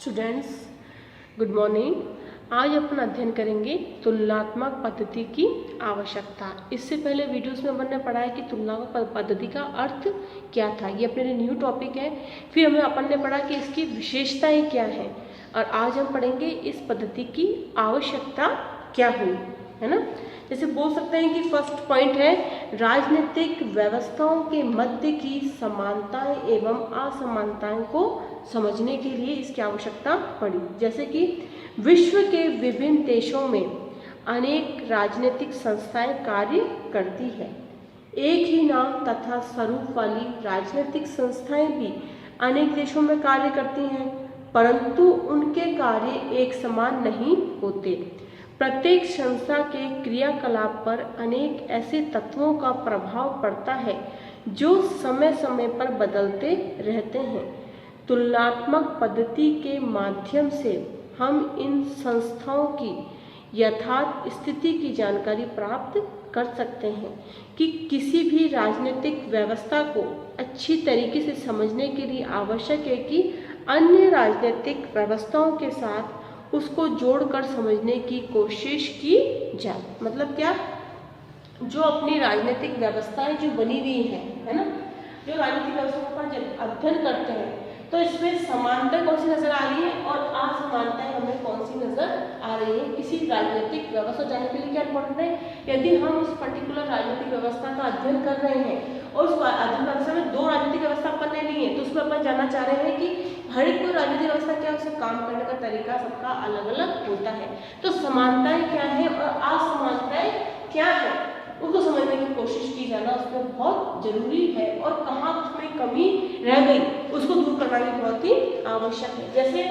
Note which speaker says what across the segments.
Speaker 1: Students, good morning. आज अपन अध्ययन करेंगे तुलनात्मक पद्धति की आवश्यकता। इससे पहले वीडियोस में हमने पढ़ा है कि तुलनात्मक पद्धति का अर्थ क्या था। ये अपने लिए न्यू टॉपिक है। फिर हमें अपन ने पढ़ा कि इसकी विशेषताएं क्या हैं, और आज हम पढ़ेंगे इस पद्धति की आवश्यकता क्या हुई, है ना। जैसे बोल सकते हैं कि फर्स्ट पॉइंट है, राजनीतिक व्यवस्थाओं के मध्य की समानताएं एवं असमानताएं को समझने के लिए इसकी आवश्यकता पड़ी। जैसे कि विश्व के विभिन्न देशों में अनेक राजनीतिक संस्थाएं कार्य करती है। एक ही नाम तथा स्वरूप वाली राजनीतिक संस्थाएं भी अनेक देशों में कार्य करती हैं, परंतु उनके कार्य एक समान नहीं होते। प्रत्येक संस्था के क्रियाकलाप पर अनेक ऐसे तत्वों का प्रभाव पड़ता है जो समय समय पर बदलते रहते हैं। तुलनात्मक पद्धति के माध्यम से हम इन संस्थाओं की यथार्थ स्थिति की जानकारी प्राप्त कर सकते हैं कि किसी भी राजनीतिक व्यवस्था को अच्छी तरीके से समझने के लिए आवश्यक है कि अन्य राजनीतिक व्यवस्थाओं के साथ उसको जोड़कर समझने की कोशिश की जाए। मतलब क्या, जो अपनी राजनीतिक व्यवस्थाएं जो बनी हुई है ना, जो राजनीतिक व्यवस्थाओं का जब अध्ययन करते हैं तो इसमें समानता कौन सी नजर आ रही है और असमानताएं हमें कौन सी नजर आ रही है। किसी राजनीतिक व्यवस्था जानने के लिए क्या इम्पोर्टेंट है, यदि हम उस पर्टिकुलर राजनीतिक व्यवस्था का अध्ययन कर रहे हैं और उस अध्ययन व्यवस्था में दो राजनीतिक व्यवस्था अपन ने ली है, तो उसमें अपन जानना चाह रहे हैं कि हर एक कोई राजनीतिक व्यवस्था क्या है, उससे काम करने का तरीका सबका अलग अलग होता है। तो समानताएं क्या है और असमानताएं क्या है, उसको समझने की कोशिश की जाना उसमें बहुत जरूरी है, और कहाँ उसमें कमी रह गई उसको दूर करना भी बहुत ही आवश्यक है। जैसे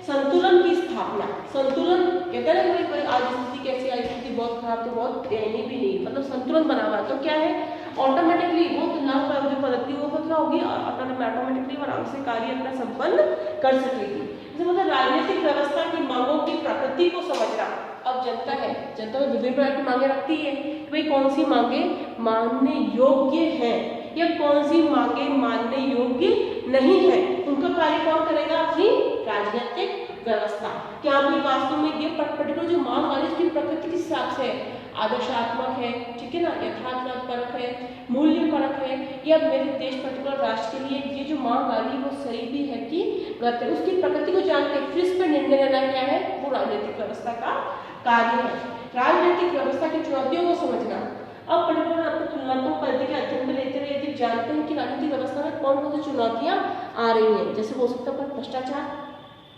Speaker 1: संतुलन की स्थापना, संतुलन कहते हैं ना, कोई आज स्थिति कैसी आई, स्थिति बहुत खराब तो बहुत दयनीय भी नहीं, मतलब संतुलन बना हुआ। तो क्या है, ऑटोमेटिकली वो तुलना जो पद्धति वो क्या होगी, ऑटोमेटिकली आराम से कार्य अपना संपन्न कर सकेगी। जैसे मतलब राजनीतिक व्यवस्था की मांगों की प्रकृति को समझना। अब जनता है, जनता में विभिन्न प्रकार की मांगे रखती है, भाई कौन सी मांगे मानने योग्य है या कौन सी मांगे मानने योग्य नहीं है, उनका कार्य कौन करेगा, अपनी राजनीतिक व्यवस्था। क्या भी वास्तव में ये पर्टिकुलर जो मांग आ रही है उसकी प्रकृति किस हिसाब से है, आदर्शात्मक है, ठीक है ना, यथार्थवाद परक है, मूल्य परक है, या मेरे देश पर्टिकुलर राष्ट्र के लिए ये जो मांग आ रही है वो सही भी है कि गलत है। उसकी प्रकृति को जान के फिर इस पर निर्णय लेना क्या है, वो राजनीतिक व्यवस्था का कार्य है। राजनीतिक व्यवस्था की चुनौतियों को समझना। अब पर्टिकुलर आपको तुलनात्मक पद्धति के अध्ययन में लेते हुए यदि जानते हैं कि राजनीतिक व्यवस्था में कौन कौन सी चुनौतियां आ रही हैं, जैसे हो सकता है भ्रष्टाचार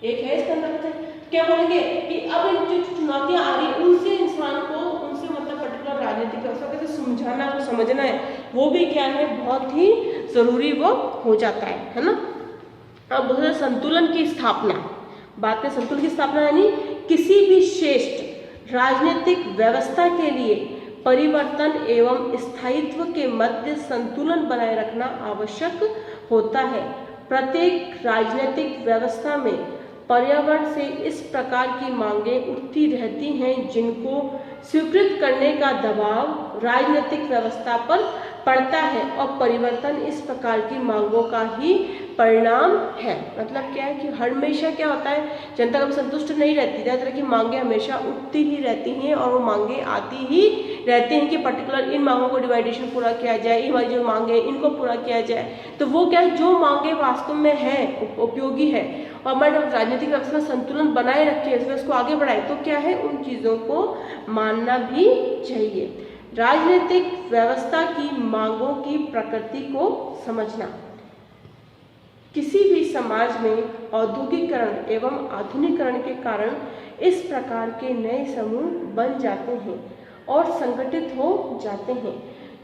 Speaker 1: एक है इसके अंदर, क्या बोलेंगे कि अब इन जो चुनौतियां आ रही है उनसे इंसान को, उनसे मतलब पर्टिकुलर राजनीतिक व्यवस्था कैसे समझाना, वो समझना है, वो भी क्या है बहुत ही जरूरी वो हो जाता है ना। अब संतुलन की स्थापना, बात करें संतुलन की स्थापना यानी किसी भी श्रेष्ठ राजनीतिक व्यवस्था के लिए परिवर्तन एवं स्थायित्व के मध्य संतुलन बनाए रखना आवश्यक होता है। प्रत्येक राजनीतिक व्यवस्था में पर्यावरण से इस प्रकार की मांगें उठती रहती हैं जिनको स्वीकृत करने का दबाव राजनीतिक व्यवस्था पर पड़ता है, और परिवर्तन इस प्रकार की मांगों का ही परिणाम है। मतलब क्या है कि हमेशा क्या होता है, जनता कभी संतुष्ट नहीं रहती, तरह तरह की मांगें हमेशा उठती ही रहती हैं और वो मांगें आती ही रहती हैं कि पर्टिकुलर इन मांगों को डिवाइडेशन पूरा किया जाए, इन वाली जो मांगे इनको पूरा किया जाए। तो वो क्या है, जो मांगे वास्तव में है उपयोगी है और हमारे राजनीतिक व्यवस्था में संतुलन बनाए रखे, उसको आगे बढ़ाए, तो क्या है उन चीज़ों को मानना भी चाहिए। राजनीतिक व्यवस्था की मांगों की प्रकृति को समझना। किसी भी समाज में औद्योगिकरण एवं आधुनिकीकरण के कारण इस प्रकार के नए समूह बन जाते हैं और संगठित हो जाते हैं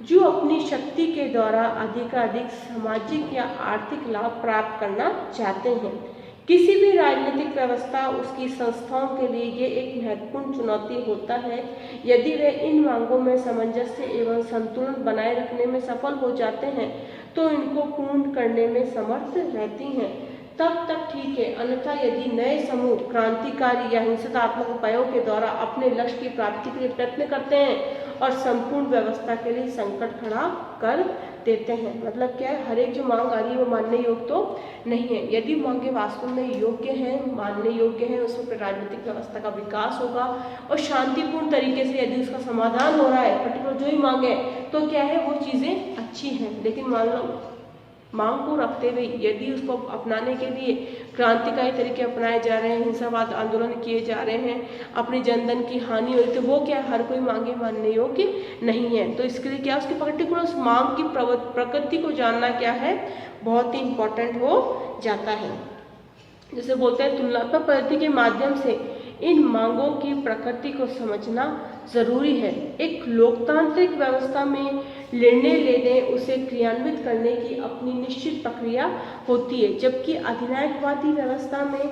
Speaker 1: जो अपनी शक्ति के द्वारा अधिकाधिक सामाजिक या आर्थिक लाभ प्राप्त करना चाहते हैं। किसी भी राजनीतिक व्यवस्था उसकी संस्थाओं के लिए ये एक महत्वपूर्ण चुनौती होता है। यदि वे इन मांगों में सामंजस्य एवं संतुलन बनाए रखने में सफल हो जाते हैं तो इनको पूर्ण करने में समर्थ रहती हैं, तब तक ठीक है। अन्यथा यदि नए समूह क्रांतिकारी या हिंसात्मक उपायों के द्वारा अपने लक्ष्य की प्राप्ति के लिए प्रयत्न करते हैं और संपूर्ण व्यवस्था के लिए संकट खड़ा कर देते हैं। मतलब क्या है, हर एक जो मांग आ रही है वो मानने योग्य तो नहीं है। यदि मांगे वास्तव में योग्य हैं, मानने योग्य हैं, उसमें राजनीतिक व्यवस्था का विकास होगा और शांतिपूर्ण तरीके से यदि उसका समाधान हो रहा है, पर्टिकुलर जो ही मांग है, तो क्या है वो चीज़ें अच्छी हैं। लेकिन मान लो मांग को रखते हुए यदि उसको अपनाने के लिए क्रांतिकारी तरीके अपनाए जा रहे हैं, हिंसावाद आंदोलन किए जा रहे हैं, अपनी जनधन की हानि हो रही, तो वो क्या हर कोई मांगे मानने योग्य नहीं है। तो इसके लिए क्या उसकी पर्टिकुलर उस मांग की प्रकृति को जानना क्या है, बहुत ही इंपॉर्टेंट हो जाता है। जैसे बोलते हैं तुलनात्मक पद्धति के माध्यम से इन मांगों की प्रकृति को समझना जरूरी है। एक लोकतांत्रिक व्यवस्था में निर्णय लेने, उसे क्रियान्वित करने की अपनी निश्चित प्रक्रिया होती है, जबकि अधिनायकवादी व्यवस्था में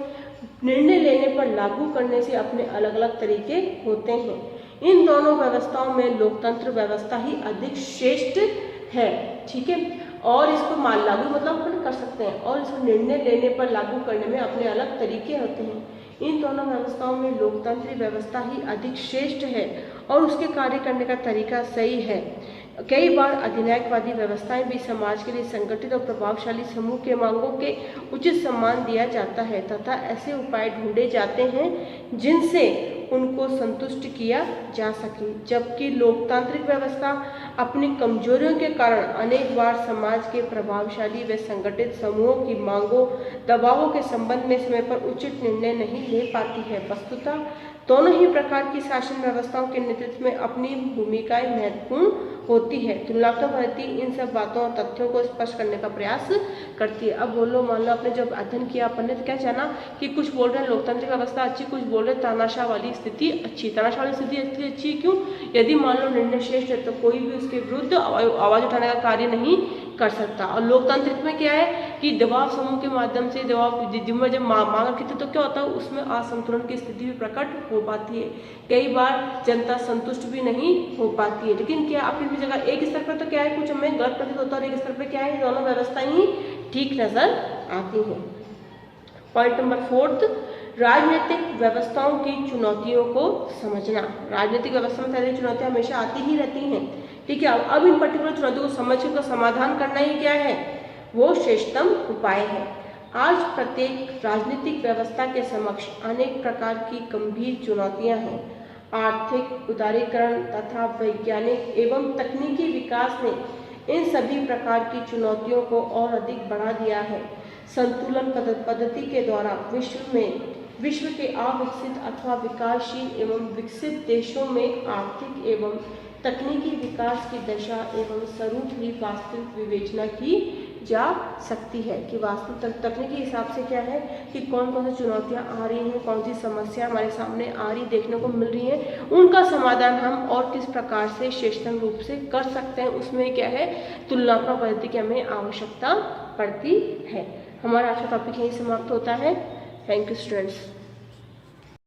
Speaker 1: निर्णय लेने पर लागू करने से अपने अलग अलग तरीके होते हैं। इन दोनों व्यवस्थाओं में लोकतंत्र व्यवस्था ही अधिक श्रेष्ठ है। ठीक है, और इसको मान लागू मतलब अपन कर सकते हैं, और इसको निर्णय लेने पर लागू करने में अपने अलग तरीके होते हैं। इन दोनों व्यवस्थाओं में लोकतंत्र व्यवस्था ही अधिक श्रेष्ठ है और उसके कार्य करने का तरीका सही है। कई बार अधिनायकवादी व्यवस्थाएं भी समाज के लिए संगठित और प्रभावशाली समूह के मांगों के उचित सम्मान दिया जाता है तथा ऐसे उपाय ढूंढे जाते हैं जिनसे उनको संतुष्ट किया जा सके, जबकि लोकतांत्रिक व्यवस्था अपनी कमजोरियों के कारण अनेक बार समाज के प्रभावशाली व संगठित समूहों की मांगों, दबावों के संबंध में समय पर उचित निर्णय नहीं ले पाती है। वस्तुतः दोनों ही प्रकार की शासन व्यवस्थाओं के नेतृत्व में अपनी भूमिकाएं महत्वपूर्ण होती है। तुलनात्मक पद्धति इन सब बातों और तथ्यों को स्पष्ट करने का प्रयास करती है। अब बोलो, मान लो आपने जब अध्ययन किया, अपन ने तो क्या जाना कि कुछ बोल रहे हैं लोकतांत्रिक व्यवस्था अच्छी, कुछ बोल रहे हैं तानाशाह वाली स्थिति अच्छी। तानाशाह वाली स्थिति अच्छी क्यों? यदि मान लो निर्णय श्रेष्ठ है तो कोई भी उसके विरुद्ध आवाज उठाने का कार्य नहीं कर सकता। और लोकतांत्रिक में क्या है कि दबाव समूह के माध्यम से दबाव जिम्मे जब मांग रखी थी तो क्या होता है, उसमें असंतुलन की स्थिति भी प्रकट हो पाती है। कई बार जनता संतुष्ट भी नहीं हो पाती है। लेकिन क्या अपनी जगह एक स्तर पर तो क्या है कुछ हमें गलत प्रतीत होता है और एक स्तर पर क्या है दोनों व्यवस्थाएं ही ठीक नजर आती हैं। पॉइंट नंबर 4, राजनीतिक व्यवस्थाओं की चुनौतियों को समझना। राजनीतिक व्यवस्था में सारी चुनौतियां हमेशा आती ही रहती हैं। ठीक है, अब इन पर्टिकुलर चुनौतियों को समझ कर समाधान करना ही क्या है, वो श्रेष्ठतम उपाय है। आज प्रत्येक राजनीतिक व्यवस्था के समक्ष अनेक प्रकार की गंभीर चुनौतियां हैं। आर्थिक उदारीकरण तथा वैज्ञानिक एवं तकनीकी विकास ने इन सभी प्रकार की चुनौतियों को और अधिक बढ़ा दिया है। संतुलन पद्धति के द्वारा विश्व के अविकसित अथवा विकासशील एवं विकसित देशों में आर्थिक एवं तकनीकी विकास की दशा एवं स्वरूप ही वास्तविक विवेचना की जा सकती है कि वास्तविक तकनीकी हिसाब से क्या है कि कौन कौन सी चुनौतियां आ रही हैं, कौन सी समस्या हमारे सामने आ रही देखने को मिल रही है, उनका समाधान हम और किस प्रकार से श्रेष्ठतम रूप से कर सकते हैं। उसमें क्या है तुलनात्मक पद्धति की हमें आवश्यकता पड़ती है। हमारा आज का टॉपिक यही समाप्त होता है। Thank you students.